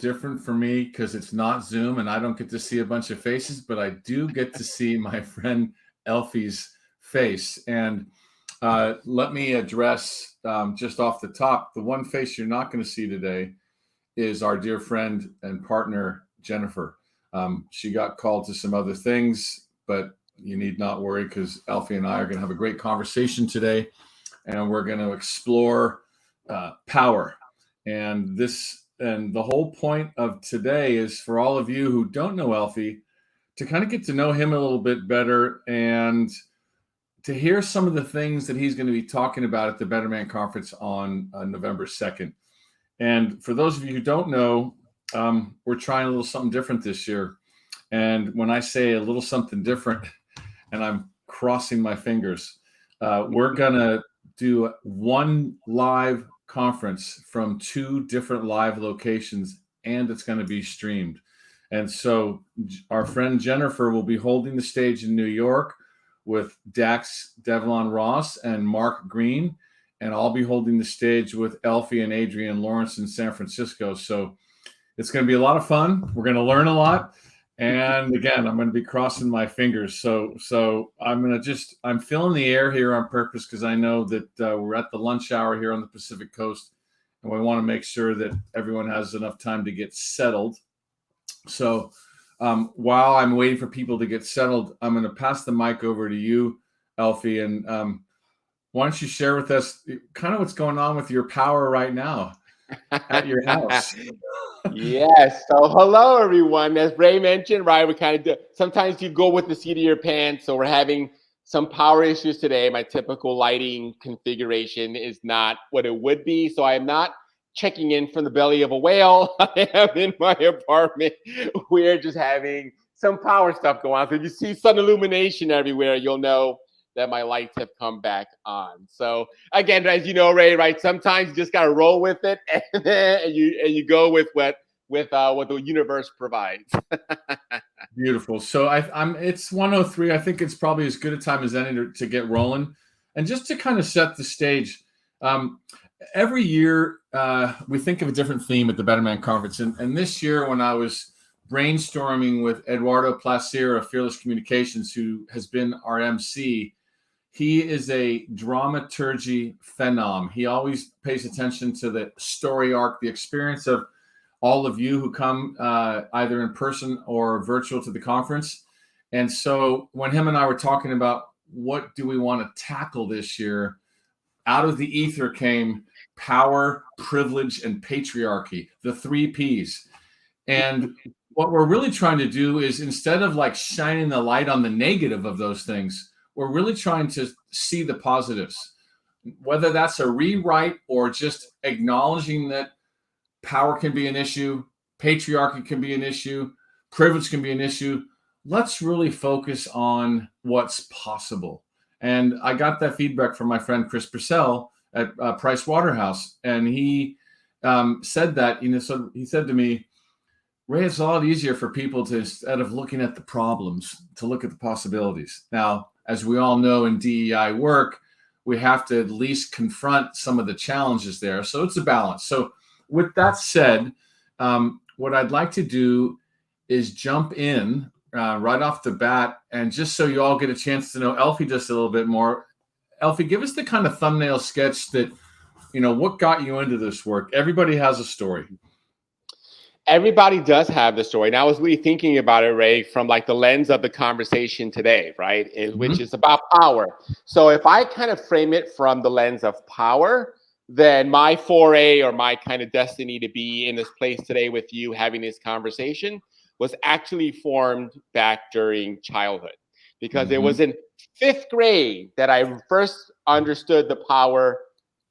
different for me because it's not Zoom and I don't get to see a bunch of faces, but I do get to see my friend Elfi's face. And let me address just off the top, the one face you're not going to see today is our dear friend and partner, Jennifer. She got called to some other things, but you need not worry because Elfi and I are going to have a great conversation today, and we're going to explore power. And the whole point of today is for all of you who don't know Elfi to kind of get to know him a little bit better and to hear some of the things that he's going to be talking about at the Better Man Conference on November 2nd. And for those of you who don't know, we're trying a little something different this year. And when I say a little something different, and I'm crossing my fingers, we're going to do one live conference from 2 different live locations, and it's going to be streamed. And so our friend Jennifer will be holding the stage in New York with Dax Devlon Ross and Mark Green, and I'll be holding the stage with Elfi and Adrian Lawrence in San Francisco. So it's going to be a lot of fun. We're going to learn a lot. And again, I'm going to be crossing my fingers. So I'm filling the air here on purpose because I know that we're at the lunch hour here on the Pacific Coast, and we want to make sure that everyone has enough time to get settled. So while I'm waiting for people to get settled, I'm going to pass the mic over to you, Elfi, and why don't you share with us kind of what's going on with your power right now at your house? Yes. So hello, everyone. As Ray mentioned, right, we kind of do, sometimes you go with the seat of your pants. So we're having some power issues today. My typical lighting configuration is not what it would be. So I am not checking in from the belly of a whale. I am in my apartment. We're just having some power stuff going on. So if you see sun illumination everywhere, you'll know that my lights have come back on. So again, as you know, Ray, right? Sometimes you just gotta roll with it, and you go with what the universe provides. Beautiful. So it's 1:03. I think it's probably as good a time as any to get rolling. And just to kind of set the stage, every year we think of a different theme at the Better Man Conference. And this year, when I was brainstorming with Eduardo Placer of Fearless Communications, who has been our MC, he is a dramaturgy phenom. He always pays attention to the story arc, the experience of all of you who come either in person or virtual to the conference. And so when him and I were talking about what do we want to tackle this year, out of the ether came power, privilege, and patriarchy, the 3 Ps. And what we're really trying to do is, instead of like shining the light on the negative of those things, we're really trying to see the positives, whether that's a rewrite or just acknowledging that power can be an issue, patriarchy can be an issue, privilege can be an issue. Let's really focus on what's possible. And I got that feedback from my friend Chris Purcell at Price Waterhouse, and he said that, so he said to me, Ray, it's a lot easier for people to, instead of looking at the problems, to look at the possibilities. Now, as we all know in DEI work, we have to at least confront some of the challenges there. So it's a balance. So with that said, what I'd like to do is jump in right off the bat. And just so you all get a chance to know Elfi just a little bit more, Elfi, give us the kind of thumbnail sketch that, what got you into this work. Everybody has a story. Everybody does have the story. And I was really thinking about it, Ray, from like the lens of the conversation today, right? Which is about power. So if I kind of frame it from the lens of power, then my foray or my kind of destiny to be in this place today with you having this conversation was actually formed back during childhood. Because it was in 5th grade that I first understood the power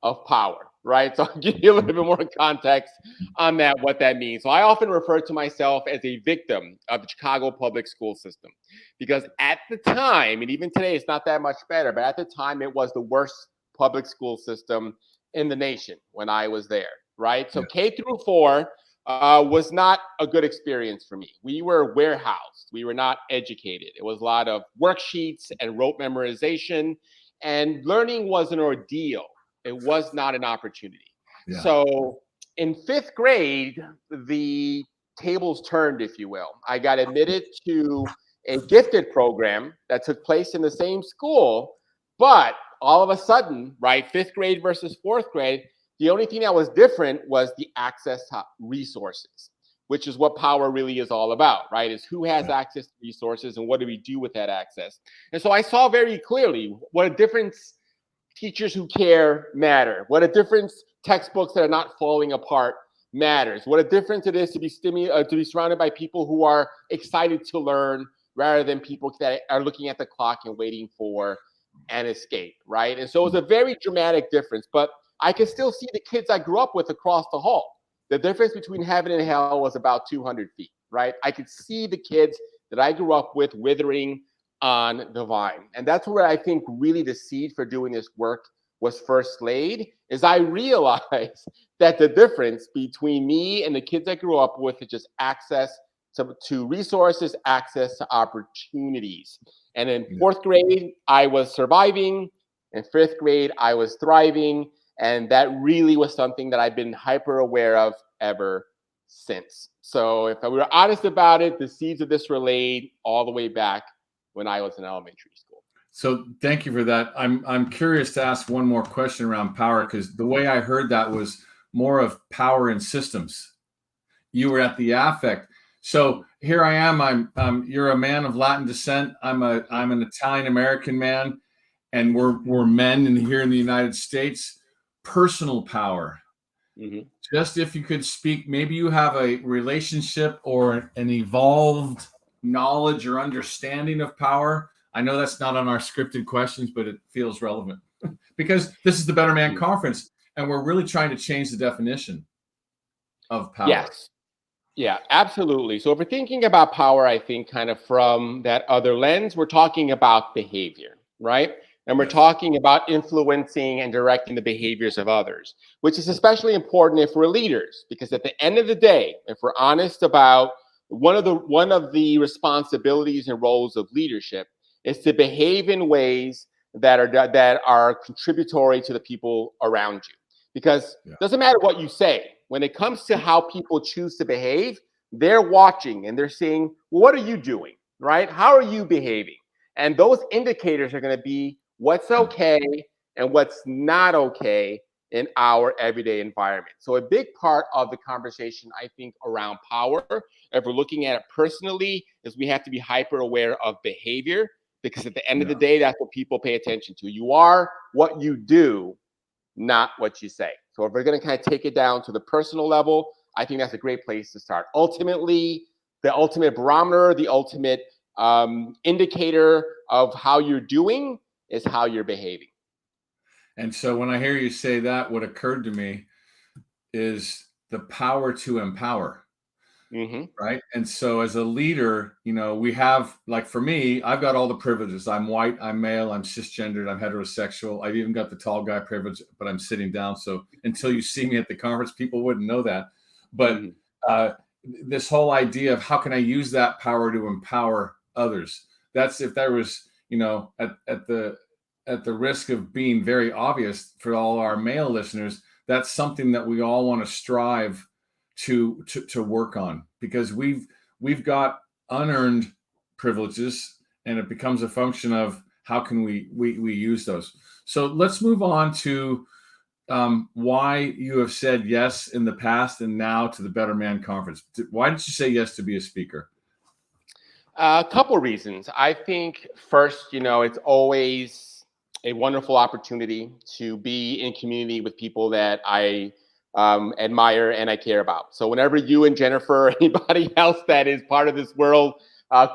of power. Right. So I'll give you a little bit more context on that, what that means. So I often refer to myself as a victim of the Chicago public school system, because at the time, and even today, it's not that much better, but at the time, it was the worst public school system in the nation when I was there. Right. So K through 4 was not a good experience for me. We were warehoused. We were not educated. It was a lot of worksheets and rote memorization, and learning was an ordeal. It was not an opportunity. Yeah. So in fifth grade, the tables turned, if you will. I got admitted to a gifted program that took place in the same school, but all of a sudden, right, fifth grade versus fourth grade, the only thing that was different was the access to resources, which is what power really is all about, right? Is who has access to resources and what do we do with that access? And so I saw very clearly what a difference teachers who care matter, what a difference textbooks that are not falling apart matters, what a difference it is to be to be surrounded by people who are excited to learn rather than people that are looking at the clock and waiting for an escape, right? And so it was a very dramatic difference, but I can still see the kids I grew up with across the hall. The difference between heaven and hell was about 200 feet, right? I could see the kids that I grew up with withering on the vine. And that's where I think really the seed for doing this work was first laid, is I realized that the difference between me and the kids I grew up with is just access to resources, access to opportunities. And in fourth grade, I was surviving. In fifth grade, I was thriving. And that really was something that I've been hyper aware of ever since. So if we were honest about it, the seeds of this were laid all the way back when I was in elementary school. So thank you for that. I'm curious to ask one more question around power, because the way I heard that was more of power in systems. You were at the affect. So here I am. You're a man of Latin descent. I'm an Italian American man, and we're men here in the United States. Personal power. Mm-hmm. Just if you could speak, maybe you have a relationship or an evolved knowledge or understanding of power. I know that's not on our scripted questions, but it feels relevant because this is the Better Man Conference, and we're really trying to change the definition of power. Yes. Yeah, absolutely. So if we're thinking about power, I think kind of from that other lens, we're talking about behavior, right? And we're talking about influencing and directing the behaviors of others, which is especially important if we're leaders, because at the end of the day, if we're honest about one of the responsibilities and roles of leadership is to behave in ways that are contributory to the people around you. Because it doesn't matter what you say, when it comes to how people choose to behave, they're watching and they're saying, well, what are you doing, right? How are you behaving? And those indicators are going to be what's okay and what's not okay in our everyday environment. So a big part of the conversation, I think, around power, if we're looking at it personally, is we have to be hyper aware of behavior, because at the end of the day, that's what people pay attention to. You are what you do, not what you say. So if we're going to kind of take it down to the personal level, I think that's a great place to start. Ultimately, the ultimate barometer, the ultimate indicator of how you're doing is how you're behaving. And so when I hear you say that, what occurred to me is the power to empower. Mm-hmm. Right. And so as a leader, we have, like for me, I've got all the privileges. I'm white, I'm male, I'm cisgendered, I'm heterosexual. I've even got the tall guy privilege, but I'm sitting down. So until you see me at the conference, people wouldn't know that. But this whole idea of how can I use that power to empower others? That's if there was, at the risk of being very obvious for all our male listeners, that's something that we all want to strive to work on, because we've got unearned privileges, and it becomes a function of how can we use those. So let's move on to why you have said yes in the past and now to the Better Man Conference. Why did you say yes to be a speaker? A couple of reasons. I think first, it's always a wonderful opportunity to be in community with people that I admire and I care about. So whenever you and Jennifer or anybody else that is part of this world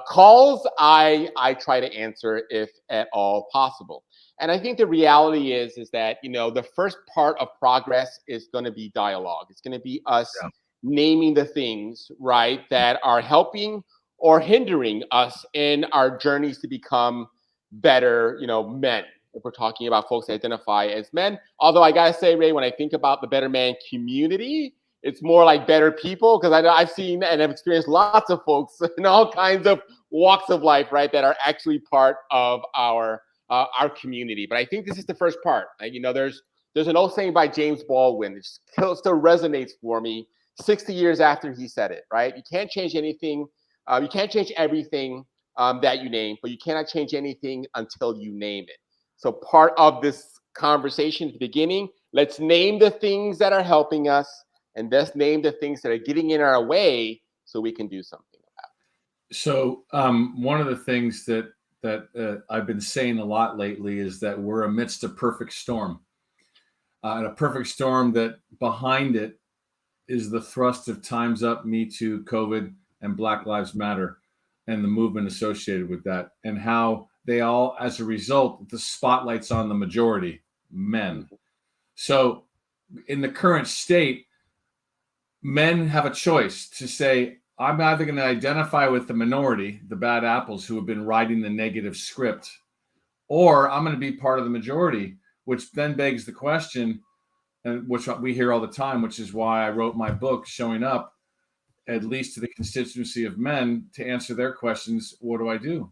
calls, I try to answer if at all possible. And I think the reality is that, the first part of progress is going to be dialogue. It's going to be us naming the things, right, that are helping or hindering us in our journeys to become better, men. If we're talking about folks that identify as men. Although I gotta say, Ray, when I think about the Better Man community, it's more like better people, because I've seen and have experienced lots of folks in all kinds of walks of life, right, that are actually part of our community. But I think this is the first part. There's There's an old saying by James Baldwin that still resonates for me 60 years after he said it, right? You can't change anything. You can't change everything that you name, but you cannot change anything until you name it. So part of this conversation at the beginning, let's name the things that are helping us, and let's name the things that are getting in our way so we can do something about it. So one of the things that I've been saying a lot lately is that we're amidst a perfect storm, and a perfect storm that behind it is the thrust of Time's Up, Me Too, COVID, and Black Lives Matter, and the movement associated with that, and how they all, as a result, the spotlight's on the majority, men. So in the current state, men have a choice to say, I'm either going to identify with the minority, the bad apples who have been writing the negative script, or I'm going to be part of the majority, which then begs the question, and which we hear all the time, which is why I wrote my book, Showing Up, at least to the constituency of men, to answer their questions. What do I do?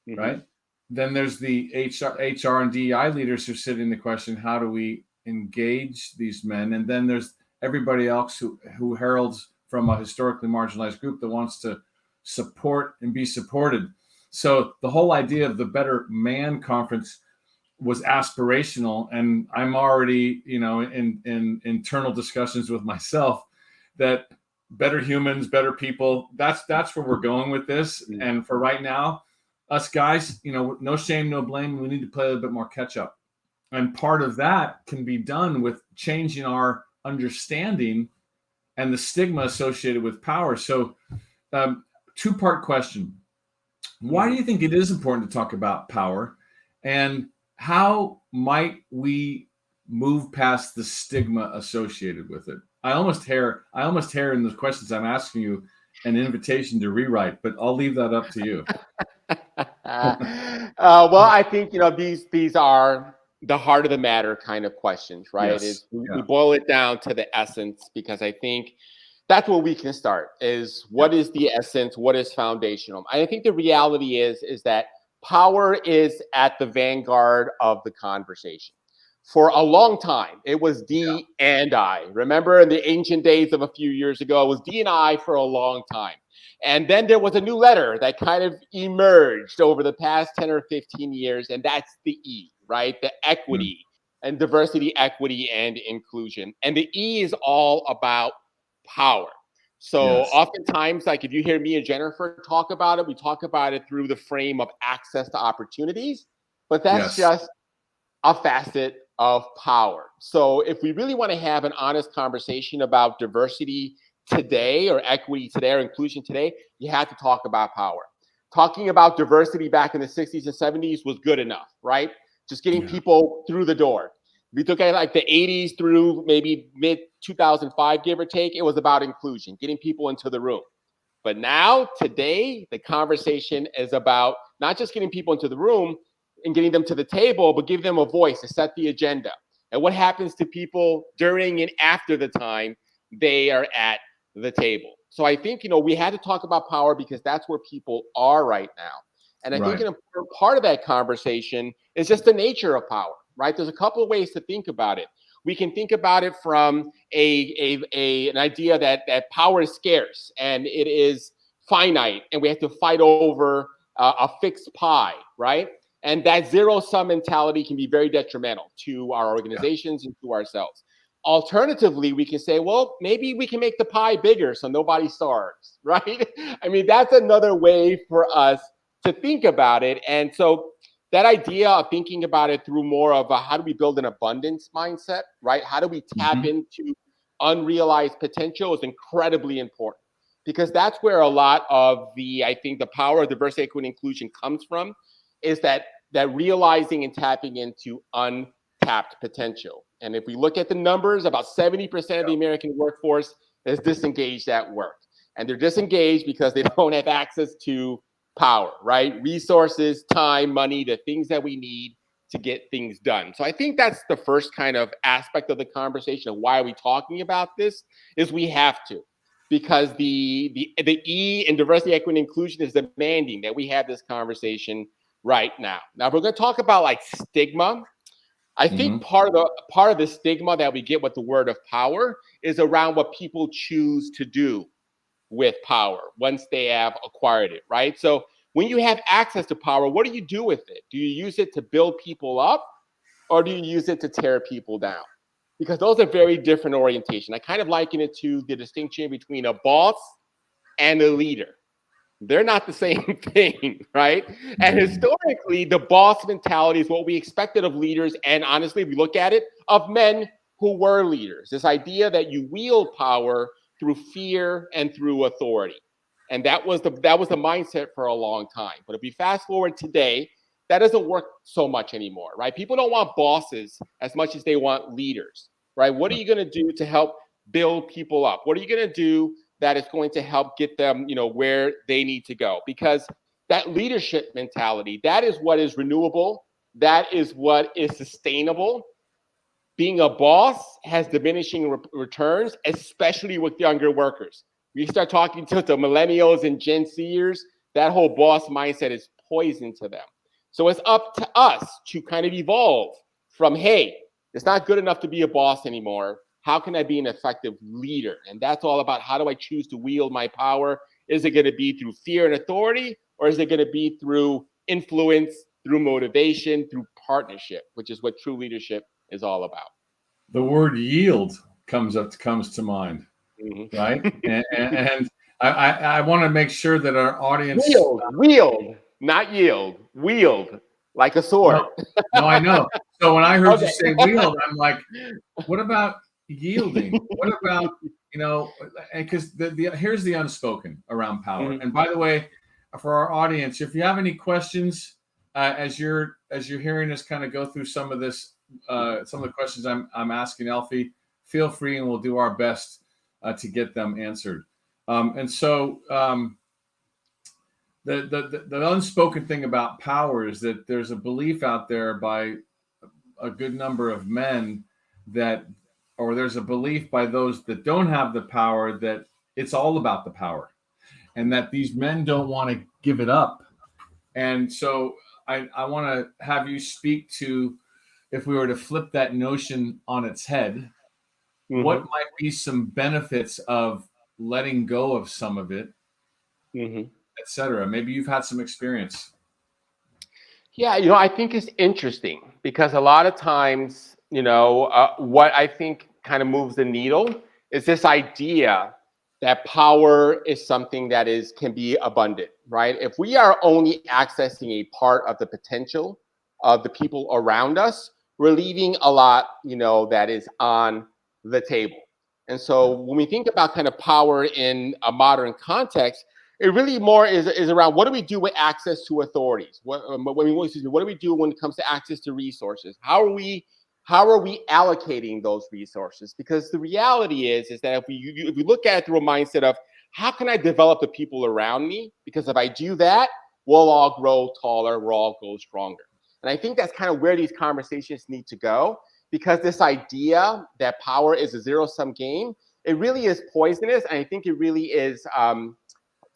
Mm-hmm. Right? Then there's the HR and DEI leaders who are sitting the question, how do we engage these men? And then there's everybody else who heralds from a historically marginalized group that wants to support and be supported. So the whole idea of the Better Man Conference was aspirational, and I'm already, in internal discussions with myself that better humans, better people, that's where we're going with this. Mm-hmm. And for right now, us guys, no shame, no blame. We need to play a little bit more catch up. And part of that can be done with changing our understanding and the stigma associated with power. So, two-part question. Why do you think it is important to talk about power? And how might we move past the stigma associated with it? I almost hear in the questions I'm asking you an invitation to rewrite, but I'll leave that up to you. Well, I think, these are the heart of the matter kind of questions, right? Yes. We boil it down to the essence, because I think that's where we can start, is what is the essence, what is foundational. I think the reality is that power is at the vanguard of the conversation. For a long time, it was D and I. Remember in the ancient days of a few years ago, it was D and I for a long time. And then there was a new letter that kind of emerged over the past 10 or 15 years, and that's the E, right? The equity and diversity, equity, and inclusion. And the E is all about power. So oftentimes, like if you hear me and Jennifer talk about it, we talk about it through the frame of access to opportunities, but that's just a facet of power. So if we really want to have an honest conversation about diversity today, or equity today, or inclusion today, you have to talk about power. Talking about diversity back in the 60s and 70s was good enough, right? Just getting people through the door. We took at like the 80s through maybe mid 2005, give or take, it was about inclusion, getting people into the room. But now, today, the conversation is about not just getting people into the room and getting them to the table, but give them a voice to set the agenda. And what happens to people during and after the time they are at the table. So I think, we had to talk about power because that's where people are right now. And I think an important part of that conversation is just the nature of power, right? There's a couple of ways to think about it. We can think about it from an idea that power is scarce and it is finite, and we have to fight over a fixed pie, right? And that zero-sum mentality can be very detrimental to our organizations and to ourselves. Alternatively, we can say, well, maybe we can make the pie bigger so nobody starves, right? I mean, that's another way for us to think about it. And so that idea of thinking about it through more of a how do we build an abundance mindset, right? How do we tap into unrealized potential is incredibly important, because that's where a lot of I think the power of diversity, equity, and inclusion comes from, is that realizing and tapping into untapped potential. And if we look at the numbers, about 70% of the American workforce is disengaged at work. And they're disengaged because they don't have access to power, right? Resources, time, money, the things that we need to get things done. So I think that's the first kind of aspect of the conversation of why are we talking about this, is we have to. Because the E in diversity, equity, and inclusion is demanding that we have this conversation right now. Now, if we're going to talk about like stigma, I Hmm. think part of the stigma that we get with the word of power is around what people choose to do with power once they have acquired it, right? So when you have access to power, what do you do with it? Do you use it to build people up, or do you use it to tear people down? Because those are very different orientation. I kind of liken it to the distinction between a boss and a leader. They're not the same thing, right? And historically, the boss mentality is what we expected of leaders. And honestly, if we look at it, of men who were leaders. This idea that you wield power through fear and through authority. And that was the mindset for a long time. But if we fast forward today, that doesn't work so much anymore, right? People don't want bosses as much as they want leaders, right? What are you going to do to help build people up? What are you going to do that is going to help get them, where they need to go? Because that leadership mentality, that is what is renewable. That is what is sustainable. Being a boss has diminishing returns, especially with younger workers. We start talking to the millennials and Gen Zers, that whole boss mindset is poison to them. So it's up to us to kind of evolve from, hey, it's not good enough to be a boss anymore. How can I be an effective leader? And that's all about, how do I choose to wield my power? Is it going to be through fear and authority, or is it going to be through influence, through motivation, through partnership, which is what true leadership is all about? The word yield comes to mind, Mm-hmm. right? And I want to make sure that our audience. Wield, not yield. Wield, like a sword. No, no, I know. So when I heard you Okay. say wield, I'm like, what about yielding? What about, because here's the unspoken around power. Mhm. And by the way, for our audience, if you have any questions, as you're hearing us kind of go through some of this, some of the questions I'm asking Elfi, feel free and we'll do our best to get them answered. And so the unspoken thing about power is that there's a belief out there by a good number of men that, or there's a belief by those that don't have the power, that it's all about the power and that these men don't want to give it up. And so I want to have you speak to, if we were to flip that notion on its head, what Mhm. might be some benefits of letting go of some of it, Mhm. etc. Maybe you've had some experience. Yeah, I think it's interesting because a lot of times, what I think kind of moves the needle is this idea that power is something that can be abundant, right? If we are only accessing a part of the potential of the people around us, we're leaving a lot, that is on the table. And so when we think about kind of power in a modern context, it really more is around, what do we do with access to authorities? What do we do when it comes to access to resources? How are we allocating those resources? Because the reality is that if we look at it through a mindset of, how can I develop the people around me? Because if I do that, we'll all grow taller, we'll all grow stronger. And I think that's kind of where these conversations need to go, because this idea that power is a zero-sum game, it really is poisonous. And I think it really is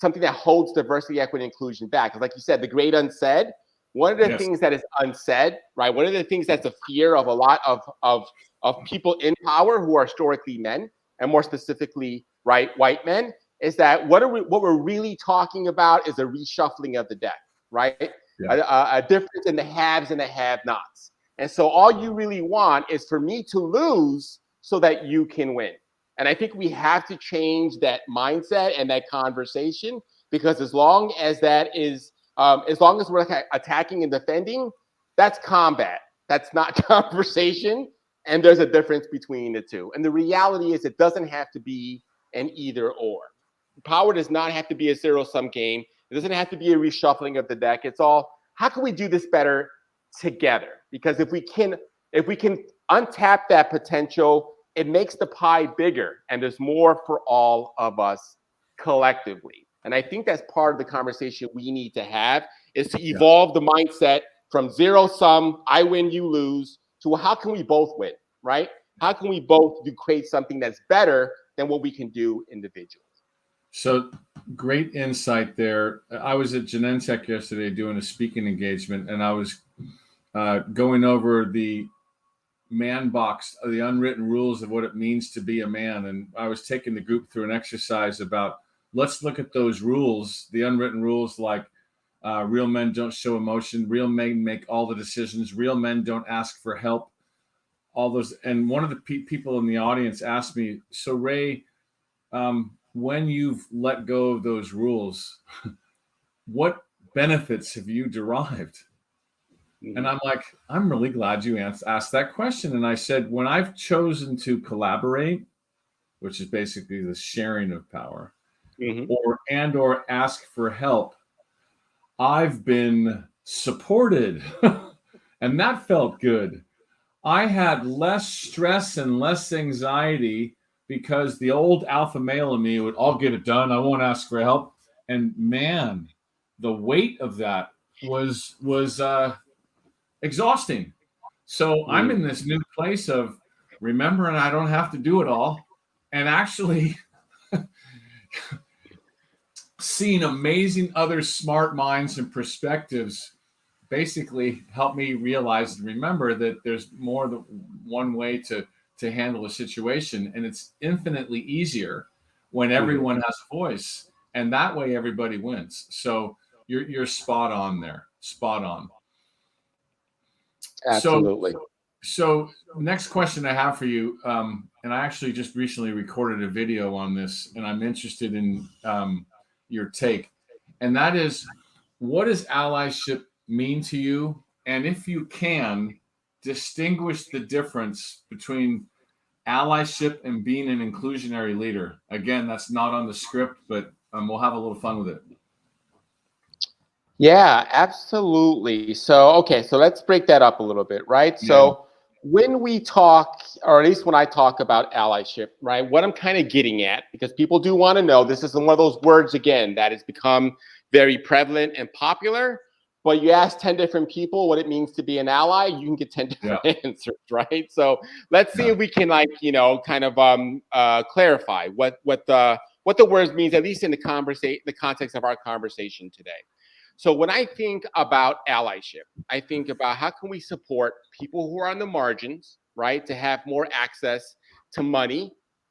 something that holds diversity, equity, and inclusion back. Because like you said, the great unsaid, one of the Yes. things that is unsaid, right? One of the things that's a fear of a lot of people in power who are historically men, and more specifically, right, white men, is that what we're really talking about is a reshuffling of the deck, right? Yeah. A difference in the haves and the have-nots. And so all you really want is for me to lose so that you can win. And I think we have to change that mindset and that conversation, because as long as we're attacking and defending, that's combat. That's not conversation. And there's a difference between the two. And the reality is, it doesn't have to be an either or. Power does not have to be a zero-sum game. It doesn't have to be a reshuffling of the deck. It's all, how can we do this better together? Because if we can untap that potential, it makes the pie bigger, and there's more for all of us collectively. And I think that's part of the conversation we need to have, is to Yeah. evolve the mindset from zero sum, I win, you lose, to how can we both win, right? How can we both create something that's better than what we can do individually? So great insight there. I was at Genentech yesterday doing a speaking engagement, and I was going over the man box, the unwritten rules of what it means to be a man. And I was taking the group through an exercise about, let's look at those rules, the unwritten rules, like real men don't show emotion, real men make all the decisions, real men don't ask for help, all those. And one of the people in the audience asked me, so Ray, when you've let go of those rules, what benefits have you derived? And I'm like, I'm really glad you asked that question. And I said, when I've chosen to collaborate, which is basically the sharing of power, or ask for help, I've been supported. And that felt good. I had less stress and less anxiety because the old alpha male in me would, I'll get it done, I won't ask for help. And man, the weight of that was exhausting. So I'm in this new place of remembering I don't have to do it all, and actually seeing amazing other smart minds and perspectives basically help me realize and remember that there's more than one way to handle a situation, and it's infinitely easier when everyone has a voice, and that way everybody wins. So you're spot on there, spot on. Absolutely. So next question I have for you, and I actually just recently recorded a video on this, and I'm interested in your take, and that is, what does allyship mean to you? And if you can, distinguish the difference between allyship and being an inclusionary leader. Again, that's not on the script, but we'll have a little fun with it. Yeah, absolutely. So, okay, so let's break that up a little bit, right? Yeah. So when we talk, or at least when I talk about allyship, right, what I'm kind of getting at, because people do want to know, this is one of those words, again, that has become very prevalent and popular, but you ask 10 different people what it means to be an ally, you can get 10 different answers, right? So let's see if we can, like, you know, kind of clarify what the words means, at least in the context of our conversation today. So when I think about allyship, I think about how can we support people who are on the margins, right, to have more access to money,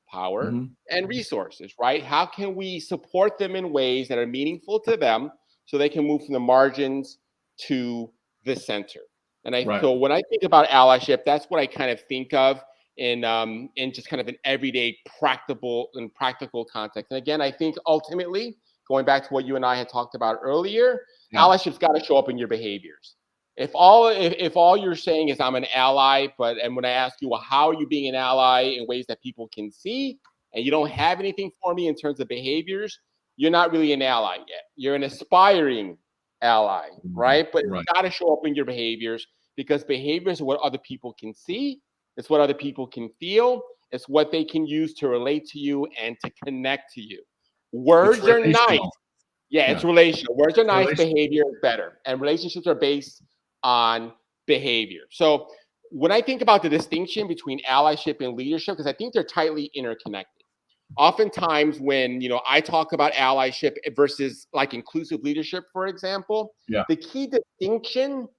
power, and resources, right? How can we support them in ways that are meaningful to them so they can move from the margins to the center? And so when I think about allyship, that's what I kind of think of in just kind of an everyday practical context. And again, I think ultimately, going back to what you and I had talked about earlier, allyship's got to show up in your behaviors. If all you're saying is I'm an ally, and when I ask you, well, how are you being an ally in ways that people can see, and you don't have anything for me in terms of behaviors, you're not really an ally yet. You're an aspiring ally, right? But it's got to show up in your behaviors, because behaviors are what other people can see. It's what other people can feel. It's what they can use to relate to you and to connect to you. Words are nice. Yeah, it's relational. Words are nice, behavior is better. And relationships are based on behavior. So when I think about the distinction between allyship and leadership, because I think they're tightly interconnected. Oftentimes when, you know, I talk about allyship versus like inclusive leadership, for example, the key distinction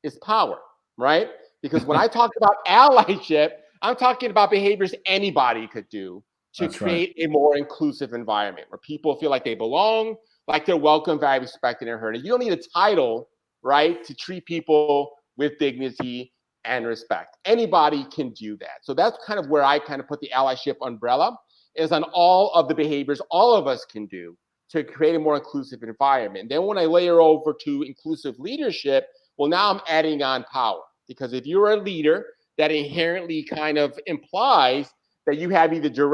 is power, right? Because when I talk about allyship, I'm talking about behaviors anybody could do to create a more inclusive environment where people feel like they belong, like they're welcome, valued, respected, and heard. And you don't need a title, right, to treat people with dignity and respect. Anybody can do that. So that's kind of where I kind of put the allyship umbrella, is on all of the behaviors all of us can do to create a more inclusive environment. Then when I layer over to inclusive leadership, well, now I'm adding on power, because if you're a leader, that inherently kind of implies that you have either you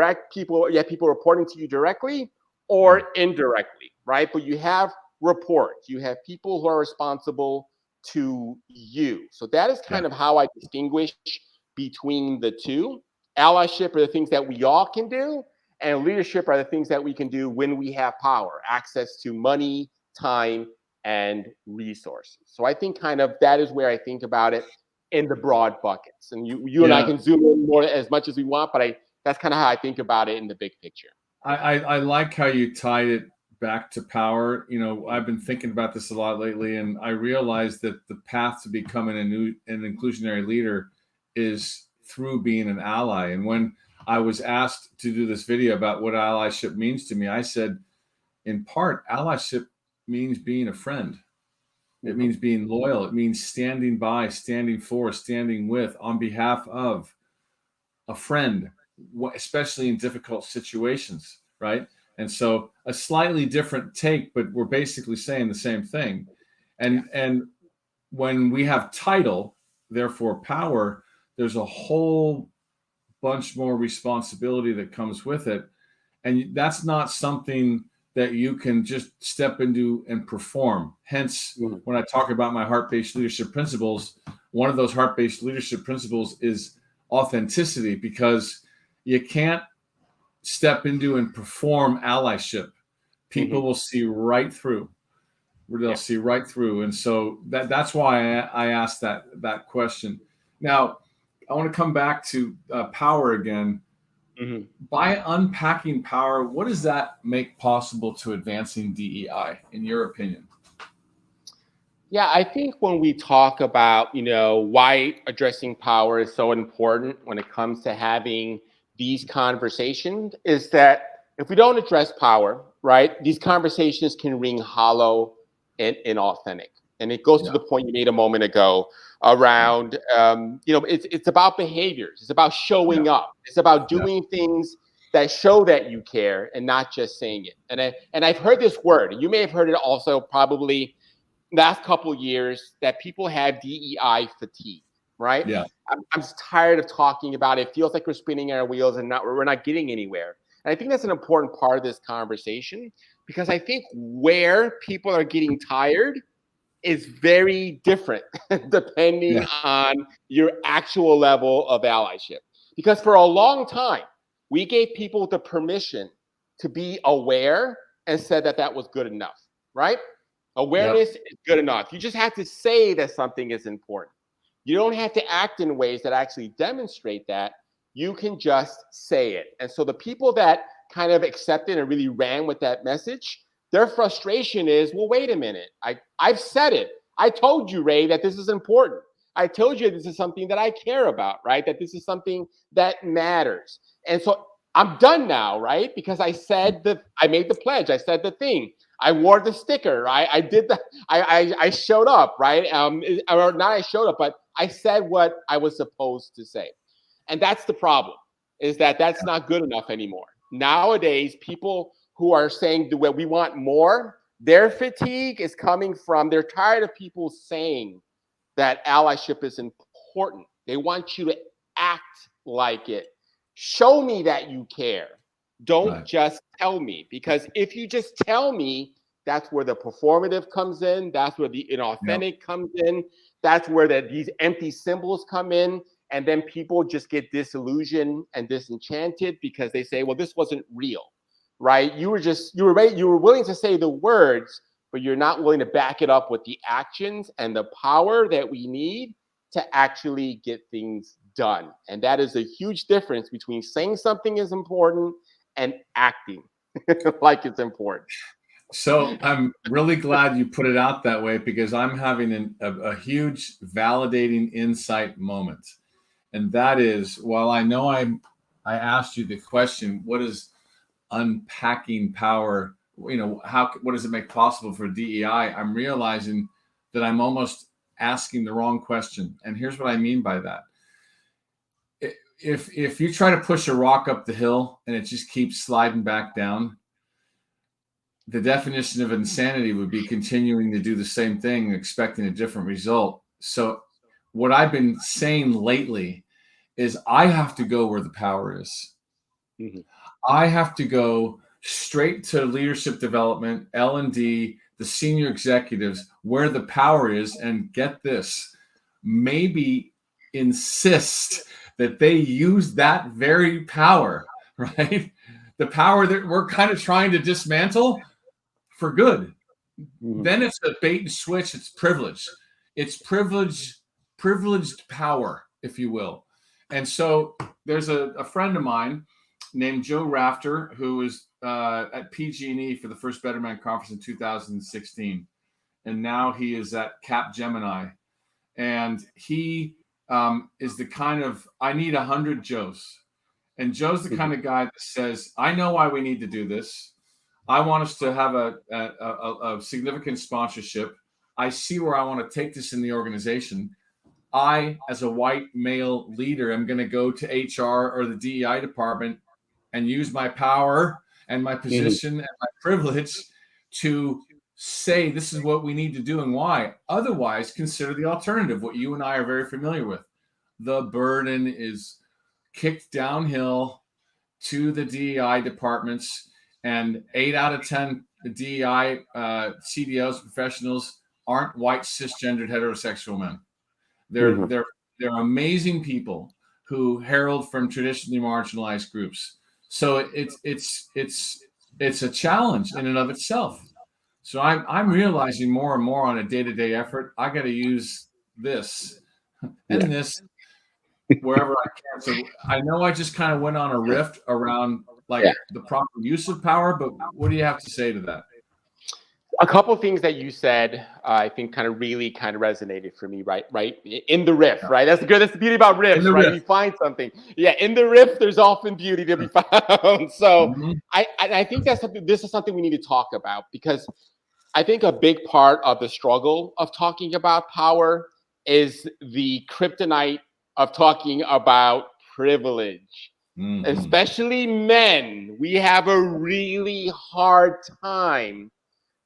have people reporting to you directly or indirectly, right? But you have reports, you have people who are responsible to you. So that is kind of how I distinguish between the two. Allyship are the things that we all can do, and leadership are the things that we can do when we have power, access to money, time, and resources. So I think kind of that is where I think about it in the broad buckets. And you and I can zoom in more as much as we want, but that's kind of how I think about it in the big picture. I like how you tied it back to power. You know, I've been thinking about this a lot lately, and I realized that the path to becoming an inclusionary leader is through being an ally. And when I was asked to do this video about what allyship means to me, I said, in part, allyship means being a friend. It means being loyal. It means standing by, standing for, standing with, on behalf of a friend, especially in difficult situations, right? And so a slightly different take, but we're basically saying the same thing. And when we have title, therefore power, there's a whole bunch more responsibility that comes with it. And that's not something that you can just step into and perform. Hence, when I talk about my heart-based leadership principles, one of those heart-based leadership principles is authenticity, because you can't step into and perform allyship. People will see right through. They'll see right through. And so that's why I asked that question. Now, I want to come back to power again. By unpacking power, what does that make possible to advancing DEI, in your opinion? Yeah, I think when we talk about, why addressing power is so important when it comes to having these conversations, is that if we don't address power, right, these conversations can ring hollow and inauthentic. And it goes to the point you made a moment ago around, it's about behaviors. It's about showing up. It's about doing things that show that you care and not just saying it. And I've heard this word, and you may have heard it also probably last couple of years, that people have DEI fatigue, right? Yeah. I'm just tired of talking about it. It feels like we're spinning our wheels and we're not getting anywhere. And I think that's an important part of this conversation, because I think where people are getting tired is very different depending on your actual level of allyship. Because for a long time, we gave people the permission to be aware and said that was good enough, right? Awareness is good enough. You just have to say that something is important. You don't have to act in ways that actually demonstrate that. You can just say it. And so the people that kind of accepted and really ran with that message, their frustration is, well, wait a minute. I've said it. I told you, Ray, that this is important. I told you this is something that I care about, right? That this is something that matters. And so I'm done now, right? Because I made the pledge. I said the thing. I wore the sticker. I did the. I showed up, right? Or not. I showed up, but I said what I was supposed to say, and that's the problem. Is that that's not good enough anymore. Nowadays, people who are saying that we want more, their fatigue is coming from, they're tired of people saying that allyship is important. They want you to act like it. Show me that you care. Don't just tell me, because if you just tell me, that's where the performative comes in. That's where the inauthentic comes in. That's where these empty symbols come in. And then people just get disillusioned and disenchanted because they say, well, this wasn't real, right? You were willing to say the words, but you're not willing to back it up with the actions and the power that we need to actually get things done. And that is a huge difference between saying something is important and acting like it's important. So I'm really glad you put it out that way, because I'm having a huge validating insight moment. And that is, while I know I asked you the question, what is unpacking power? What does it make possible for DEI? I'm realizing that I'm almost asking the wrong question. And here's what I mean by that. If you try to push a rock up the hill and it just keeps sliding back down, the definition of insanity would be continuing to do the same thing, expecting a different result. So what I've been saying lately is I have to go where the power is. I have to go straight to leadership development, L&D, the senior executives, where the power is, and get this, maybe insist that they use that very power, right? The power that we're kind of trying to dismantle for good. Then it's a bait and switch. It's privilege. It's privileged power, if you will. And so there's a friend of mine named Joe Rafter, who was at PG&E for the first Better Man Conference in 2016. And now he is at Capgemini. And he is the kind of, I need 100 Joes. And Joe's the kind of guy that says, I know why we need to do this. I want us to have a significant sponsorship. I see where I want to take this in the organization. I, as a white male leader, am going to go to HR or the DEI department and use my power and my position and my privilege to say this is what we need to do and why. Otherwise, consider the alternative, what you and I are very familiar with. The burden is kicked downhill to the DEI departments, and 8 out of 10 DEI CDOs professionals aren't white cisgendered heterosexual men. They're amazing people who herald from traditionally marginalized groups. So it's a challenge in and of itself. So I'm realizing more and more on a day-to-day effort, I got to use this and this wherever I can. So I know I just kind of went on a riff around the proper use of power, but what do you have to say to that? A couple of things that you said, I think kind of really kind of resonated for me, right? In the riff, right? That's good. That's the beauty about riffs, right? Riff. You find something. Yeah, in the riff, there's often beauty to be found. So I think that's something, this is something we need to talk about, because I think a big part of the struggle of talking about power is the kryptonite of talking about privilege. Especially men. We have a really hard time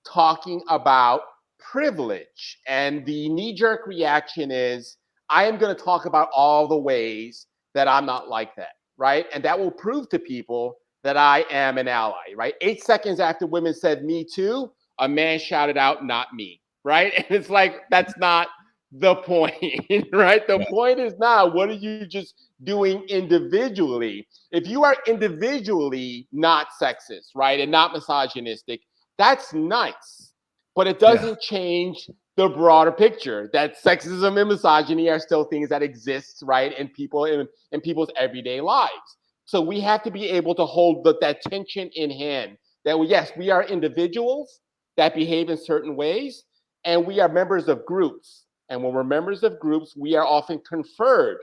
talking about privilege. And the knee-jerk reaction is, I am going to talk about all the ways that I'm not like that, right? And that will prove to people that I am an ally, right? 8 seconds after women said me too, a man shouted out, not me, right? And it's like, that's not the point, right? The point is not, what are you just doing individually? If you are individually not sexist, right, and not misogynistic, that's nice, but it doesn't change the broader picture that sexism and misogyny are still things that exist, right, in people's everyday lives. So we have to be able to hold that tension in hand, that yes, we are individuals that behave in certain ways, and we are members of groups. And when we're members of groups, we are often conferred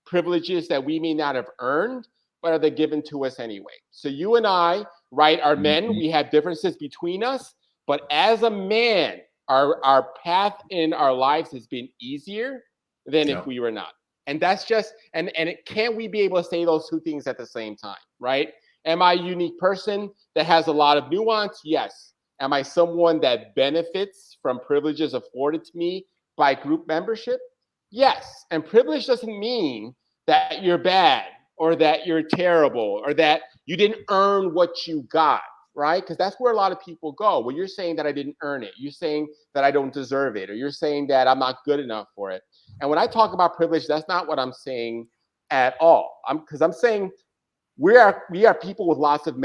privileges that we may not have earned, but are they given to us anyway. So you and I, right, are men. We have differences between us, but as a man, our path in our lives has been easier than if we were not. And that's just, and can we be able to say those two things at the same time, right? Am I a unique person that has a lot of nuance? Yes. Am I someone that benefits from privileges afforded to me by group membership? Yes. And privilege doesn't mean that you're bad or that you're terrible or that you didn't earn what you got, right? Because that's where a lot of people go. Well, you're saying that I didn't earn it. You're saying that I don't deserve it, or you're saying that I'm not good enough for it. And when I talk about privilege, that's not what I'm saying at all. Because I'm saying we are people with lots of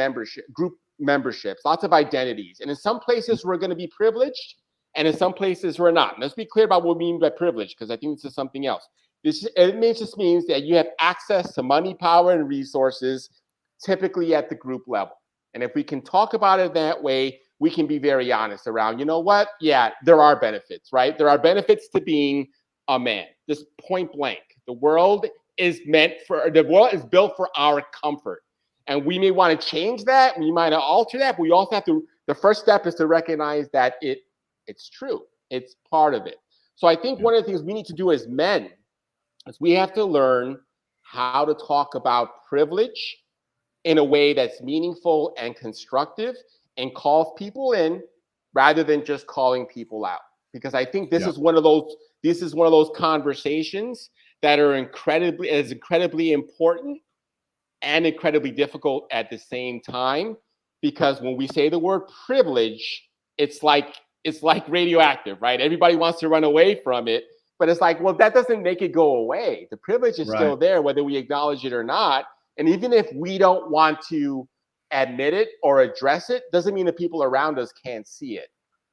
group memberships, lots of identities. And in some places, we're going to be privileged, and in some places, we're not. Let's be clear about what we mean by privilege, because I think this is something else. It just means that you have access to money, power, and resources, typically at the group level. And if we can talk about it that way, we can be very honest around, you know what? Yeah, there are benefits, right? There are benefits to being a man. Just point blank. The world is built for our comfort. And we may want to change that. We might alter that. But we also have to, the first step is to recognize that it's true. It's part of it. So I think one of the things we need to do as men is we have to learn how to talk about privilege in a way that's meaningful and constructive and calls people in rather than just calling people out. Because I think this is one of those conversations that are incredibly important and incredibly difficult at the same time. Because when we say the word privilege, it's like radioactive, right? Everybody wants to run away from it, but it's like, well, that doesn't make it go away. The privilege is still there, whether we acknowledge it or not. And even if we don't want to admit it or address it, doesn't mean the people around us can't see it.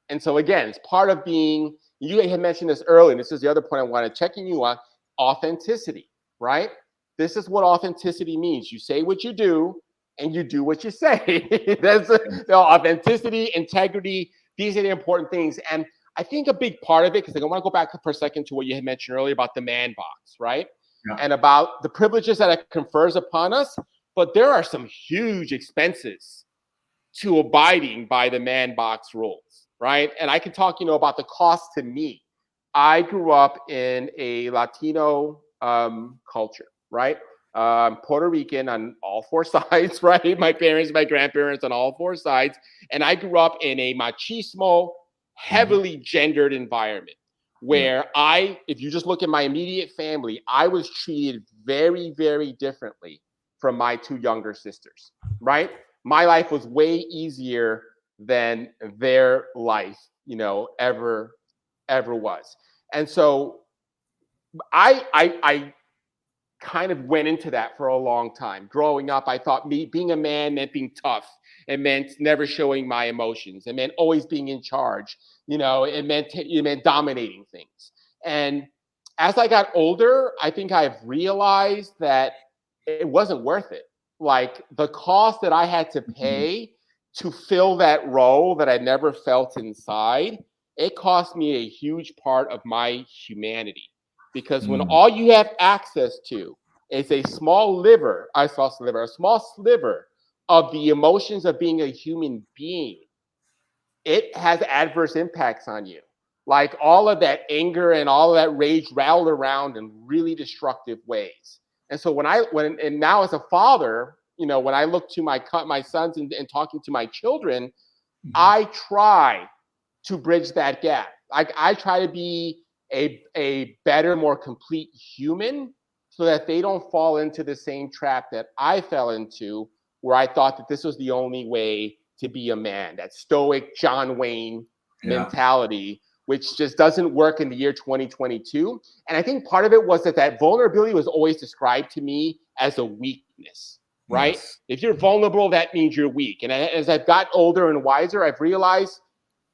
And so again, it's part of being, you had mentioned this earlier, and this is the other point I want to check in you on, authenticity, right? This is what authenticity means. You say what you do, and you do what you say. That's authenticity, integrity. These are the important things. And I think a big part of it, because I want to go back for a second to what you had mentioned earlier about the man box, right? Yeah. and about the privileges that it confers upon us. But there are some huge expenses to abiding by the man box rules, right? And I can talk, about the cost to me. I grew up in a Latino culture, right? Puerto Rican on all four sides, right? My parents, my grandparents on all four sides. And I grew up in a machismo, heavily gendered environment where if you just look at my immediate family, I was treated very, very differently from my two younger sisters, right? My life was way easier than their life, ever was. And so I kind of went into that for a long time. Growing up, I thought being a man meant being tough. It meant never showing my emotions. It meant always being in charge. It meant dominating things. And as I got older, I think I've realized that it wasn't worth it. Like the cost that I had to pay to fill that role that I never felt inside, it cost me a huge part of my humanity. Because when all you have access to is a small sliver of the emotions of being a human being, it has adverse impacts on you. Like all of that anger and all of that rage rattled around in really destructive ways. And so and now as a father, when I look to my sons and talking to my children, I try to bridge that gap. I try to be a better, more complete human so that they don't fall into the same trap that I fell into, where I thought that this was the only way to be a man, that stoic John Wayne mentality, which just doesn't work in the year 2022. And I think part of it was that vulnerability was always described to me as a weakness, right? Yes. If you're vulnerable, that means you're weak. And as I've got older and wiser, I've realized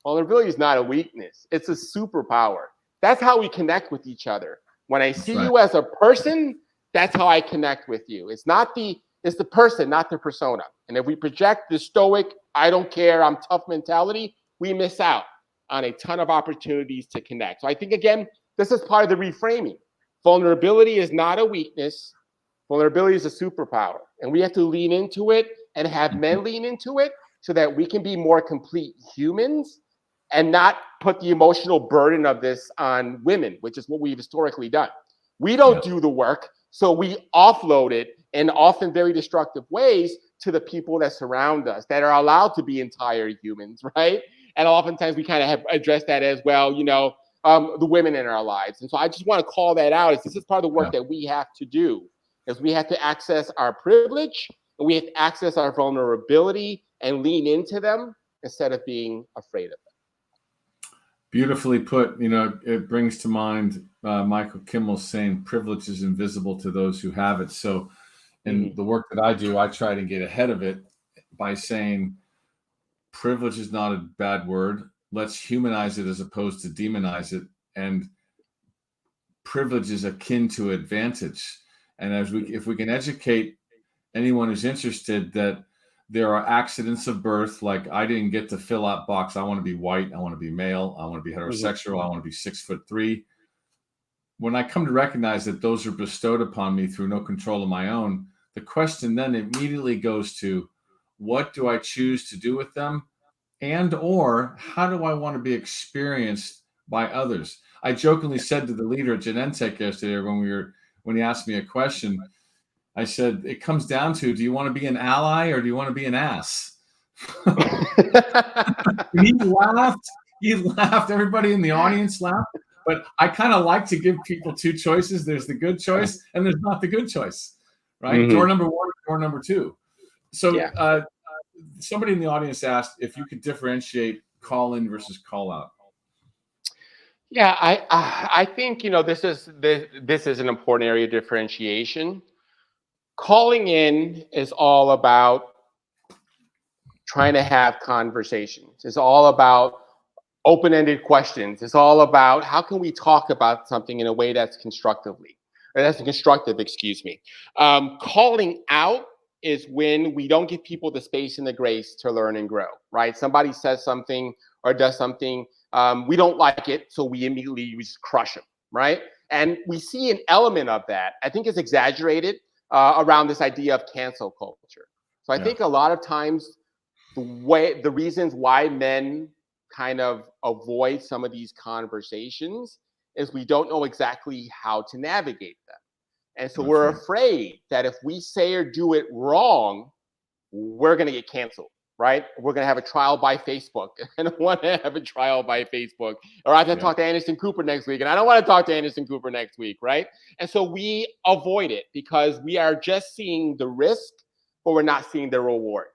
vulnerability is not a weakness. It's a superpower. That's how we connect with each other. When I see you as a person, that's how I connect with you. It's the person, not the persona. And if we project the stoic, I don't care, I'm tough mentality, we miss out on a ton of opportunities to connect. So I think, again, this is part of the reframing. Vulnerability is not a weakness. Vulnerability is a superpower. And we have to lean into it and have men lean into it so that we can be more complete humans and not put the emotional burden of this on women, which is what we've historically done. We don't do the work, so we offload it in often very destructive ways to the people that surround us, that are allowed to be entire humans, right? And oftentimes we kind of have addressed that as well, the women in our lives. And so I just want to call that out. This is part of the work that we have to do, is we have to access our privilege, and we have to access our vulnerability and lean into them instead of being afraid of them. Beautifully put. It brings to mind Michael Kimmel's saying, privilege is invisible to those who have it. So in the work that I do, I try to get ahead of it by saying privilege is not a bad word. Let's humanize it as opposed to demonize it. And privilege is akin to advantage. And if we can educate anyone who's interested that there are accidents of birth, like I didn't get to fill out box. I want to be white. I want to be male. I want to be heterosexual. I want to be 6'3". When I come to recognize that those are bestowed upon me through no control of my own, the question then immediately goes to, what do I choose to do with them? And or how do I want to be experienced by others? I jokingly said to the leader at Genentech yesterday when he asked me a question, I said, it comes down to, do you want to be an ally or do you want to be an ass? He laughed. Everybody in the audience laughed. But I kind of like to give people two choices. There's the good choice and there's not the good choice, right? Door number one, door number two. So somebody in the audience asked if you could differentiate call in versus call out. Yeah, I think, this is an important area of differentiation. Calling in is all about trying to have conversations. It's all about open-ended questions. It's all about how can we talk about something in a way that's constructive, excuse me. Calling out is when we don't give people the space and the grace to learn and grow, right? Somebody says something or does something, we don't like it, so we immediately just crush them, right? And we see an element of that. I think it's exaggerated around this idea of cancel culture. So I think a lot of times the reasons why men kind of avoid some of these conversations is we don't know exactly how to navigate them. And so we're afraid that if we say or do it wrong, we're going to get canceled, right? We're going to have a trial by Facebook. I don't want to have a trial by Facebook. Or I have to talk to Anderson Cooper next week, and I don't want to talk to Anderson Cooper next week, right? And so we avoid it because we are just seeing the risk, but we're not seeing the reward.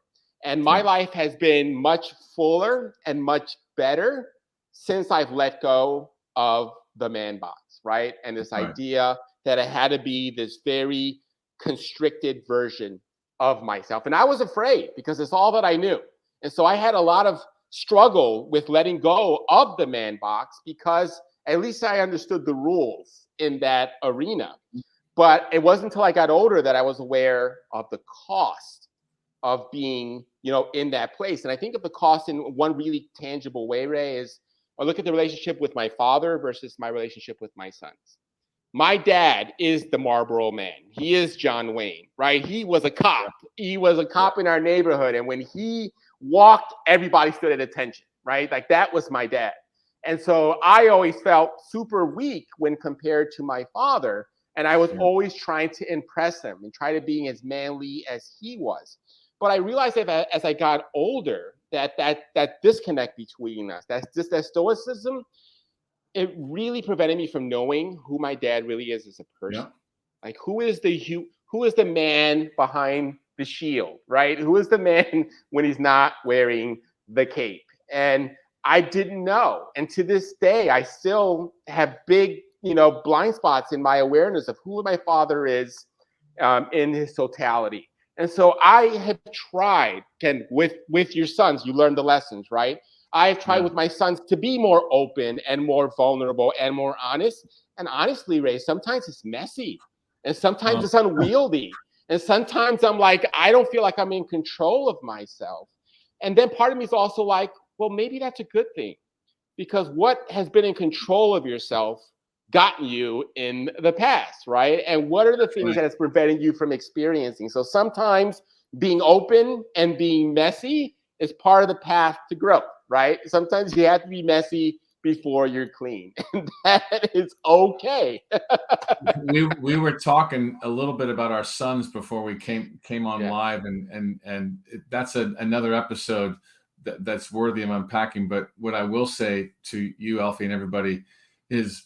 And my life has been much fuller and much better since I've let go of the man box, right? And this idea that it had to be this very constricted version of myself. And I was afraid because it's all that I knew. And so I had a lot of struggle with letting go of the man box because at least I understood the rules in that arena. But it wasn't until I got older that I was aware of the cost of being, in that place. And I think of the cost in one really tangible way, Ray, is I look at the relationship with my father versus my relationship with my sons. My dad is the Marlboro Man. He is John Wayne, right? He was a cop. He was a cop in our neighborhood. And when he walked, everybody stood at attention, right? Like that was my dad. And so I always felt super weak when compared to my father. And I was always trying to impress him and try to be as manly as he was. But I realized that as I got older, that disconnect between us, that stoicism, it really prevented me from knowing who my dad really is as a person. Like who is the man behind the shield, right? Who is the man when he's not wearing the cape? And I didn't know. And to this day, I still have big, blind spots in my awareness of who my father is in his totality. And so I have tried, Ken, with your sons, you learn the lessons, right? I've tried with my sons to be more open and more vulnerable and more honest. And honestly, Ray, sometimes it's messy and sometimes it's unwieldy. And sometimes I'm like, I don't feel like I'm in control of myself. And then part of me is also like, well, maybe that's a good thing because what has been in control of yourself gotten you in the past, right? And what are the things that is preventing you from experiencing? So sometimes being open and being messy is part of the path to growth, right? Sometimes you have to be messy before you're clean. And that is okay. we were talking a little bit about our sons before we came on live, and that's another episode that's worthy of unpacking. But what I will say to you, Elfi, and everybody is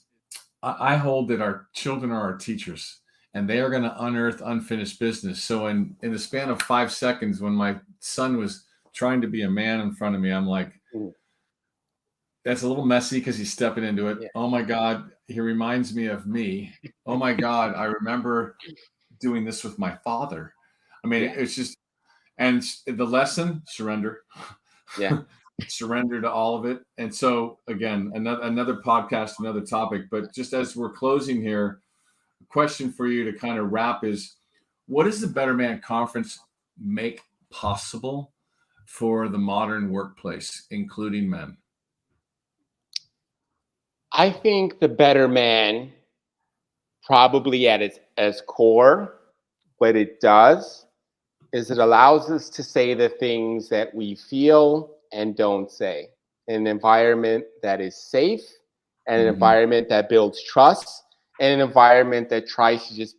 I hold that our children are our teachers, and they are going to unearth unfinished business. So in the span of 5 seconds, when my son was trying to be a man in front of me, I'm like, that's a little messy because he's stepping into it. Oh my God, he reminds me of me. Oh my God, I remember doing this with my father. I mean, it's just, and the lesson, surrender. Surrender to all of it. And so again, another podcast, another topic, but just as we're closing here, a question for you to kind of wrap is, what does the Better Man Conference make possible for the modern workplace, including men? I think the Better Man, probably at its core, what it does is it allows us to say the things that we feel and don't say in an environment that is safe, and an environment that builds trust, and an environment that tries to just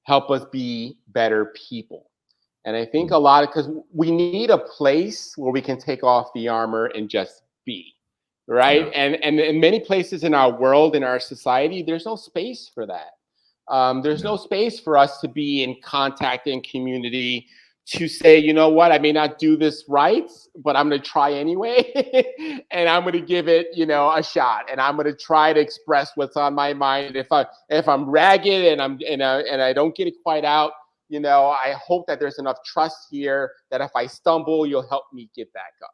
help us be better people. And I think because we need a place where we can take off the armor and just be, right? And in many places in our world, in our society, there's no space for that. There's no space for us to be in contact and community, to say, you know what, I may not do this right, but I'm going to try anyway. And I'm going to give it, a shot. And I'm going to try to express what's on my mind. If I'm ragged and I don't get it quite out, I hope that there's enough trust here that if I stumble, you'll help me get back up.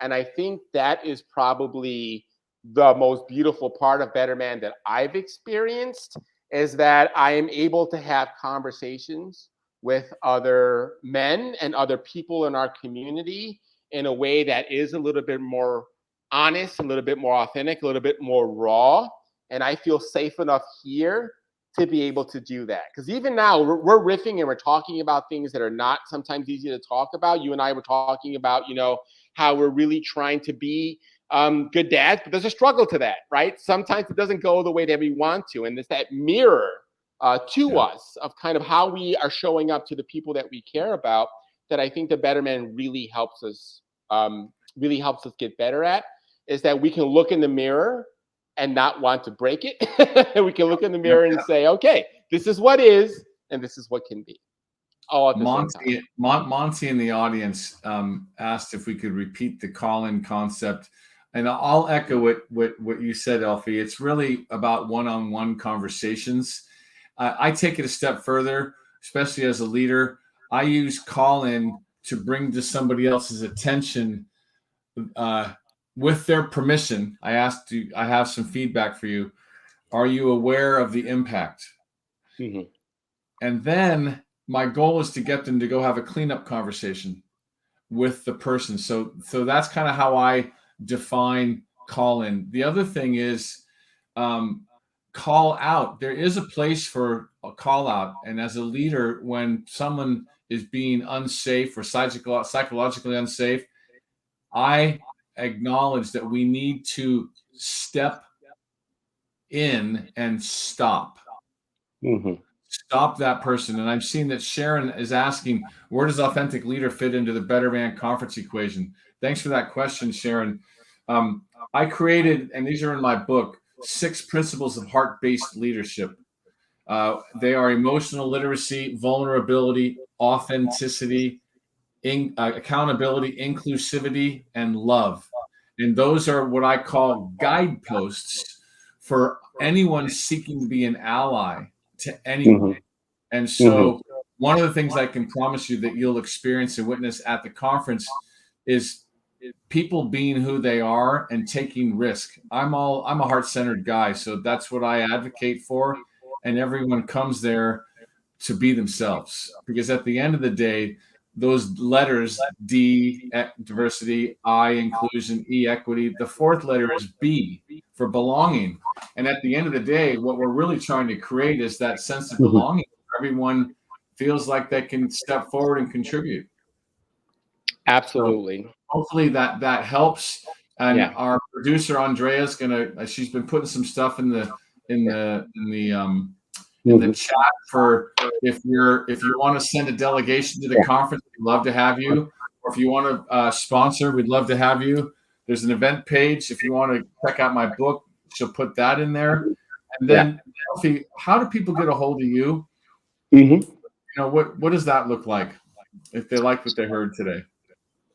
And I think that is probably the most beautiful part of Better Man that I've experienced, is that I am able to have conversations with other men and other people in our community in a way that is a little bit more honest, a little bit more authentic, a little bit more raw. and I feel safe enough here to be able to do that. Because even now, we're riffing and we're talking about things that are not sometimes easy to talk about. You and I were talking about, how we're really trying to be good dads, but there's a struggle to that, right? Sometimes it doesn't go the way that we want to, and it's that mirror to us of kind of how we are showing up to the people that we care about that I think the Better Man really helps us get better at, is that we can look in the mirror and not want to break it. We can look in the mirror and say, okay, this is what is, and this is what can be. All at the same time. Monty in the audience asked if we could repeat the call-in concept. And I'll echo what you said, Elfi. It's really about one-on-one conversations. I take it a step further, especially as a leader. I use call-in to bring to somebody else's attention with their permission. I have some feedback for you. Are you aware of the impact? Mm-hmm. And then my goal is to get them to go have a cleanup conversation with the person. So that's kind of how I define call in. The other thing is call out. There is a place for a call out. And as a leader, when someone is being unsafe or psychologically unsafe, I acknowledge that we need to step in and stop. Mm-hmm. Stop that person. And I've seen that Sharon is asking, where does authentic leader fit into the Better Man conference equation? Thanks for that question, Sharon. I created, and these are in my book, 6 principles of heart-based leadership. They are emotional literacy, vulnerability, authenticity, accountability, inclusivity, and love. And those are what I call guideposts for anyone seeking to be an ally to anyone. Mm-hmm. And so one of the things I can promise you that you'll experience and witness at the conference is people being who they are and taking risk. I'm a heart-centered guy, so that's what I advocate for. And everyone comes there to be themselves, because at the end of the day, those letters, D, diversity, I, inclusion, E, equity, the fourth letter is B for belonging. And at the end of the day, what we're really trying to create is that sense of belonging. Everyone feels like they can step forward and contribute. Absolutely. So hopefully that helps. And our producer Andrea's she's been putting some stuff in the chat for if you want to send a delegation to the conference, we'd love to have you. Or if you want to sponsor, we'd love to have you. There's an event page. If you want to check out my book, she'll put that in there. And then, Elfi, how do people get a hold of you? What does that look like if they like what they heard today?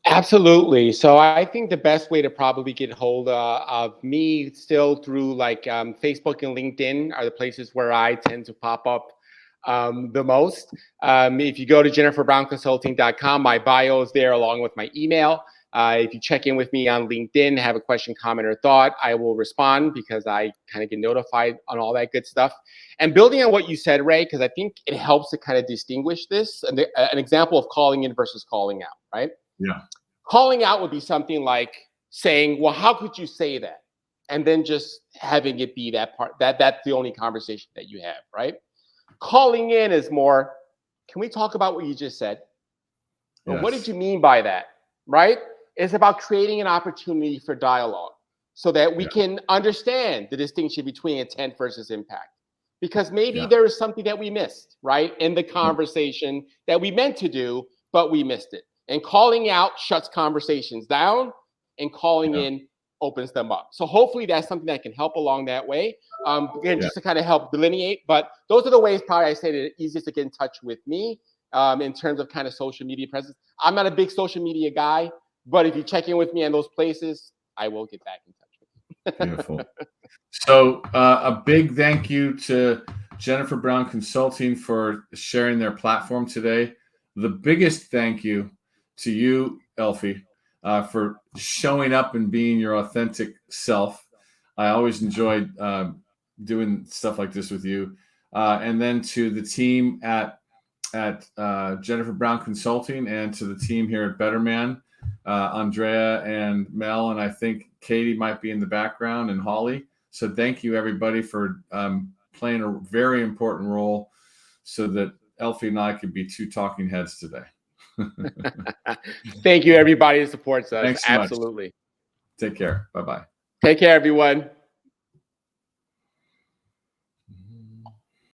Absolutely. So I think the best way to probably get hold of me still through Facebook and LinkedIn are the places where I tend to pop up the most. If you go to jenniferbrownconsulting.com, my bio is there along with my email. If you check in with me on LinkedIn, have a question, comment, or thought, I will respond because I kind of get notified on all that good stuff. And building on what you said, Ray, because I think it helps to kind of distinguish this, an example of calling in versus calling out, right? Yeah. Calling out would be something like saying, well, how could you say that? And then just having it be that part, that's the only conversation that you have, right? Calling in is more, can we talk about what you just said? Yes. Or what did you mean by that, right? It's about creating an opportunity for dialogue so that we can understand the distinction between intent versus impact. Because maybe there is something that we missed, right, in the conversation that we meant to do, but we missed it. And calling out shuts conversations down, and calling in opens them up. So hopefully that's something that can help along that way. Again, just to kind of help delineate. But those are the ways probably I say that it's easiest to get in touch with me in terms of kind of social media presence. I'm not a big social media guy, but if you check in with me in those places, I will get back in touch with you. Beautiful. So a big thank you to Jennifer Brown Consulting for sharing their platform today. The biggest thank you to you, Elfi, for showing up and being your authentic self. I always enjoyed doing stuff like this with you. And then to the team at Jennifer Brown Consulting, and to the team here at Better Man, Andrea and Mel, and I think Katie might be in the background, and Holly. So thank you, everybody, for playing a very important role so that Elfi and I could be two talking heads today. Thank you, everybody who supports us. Thanks so much. Absolutely. Take care. Bye-bye. Take care, everyone.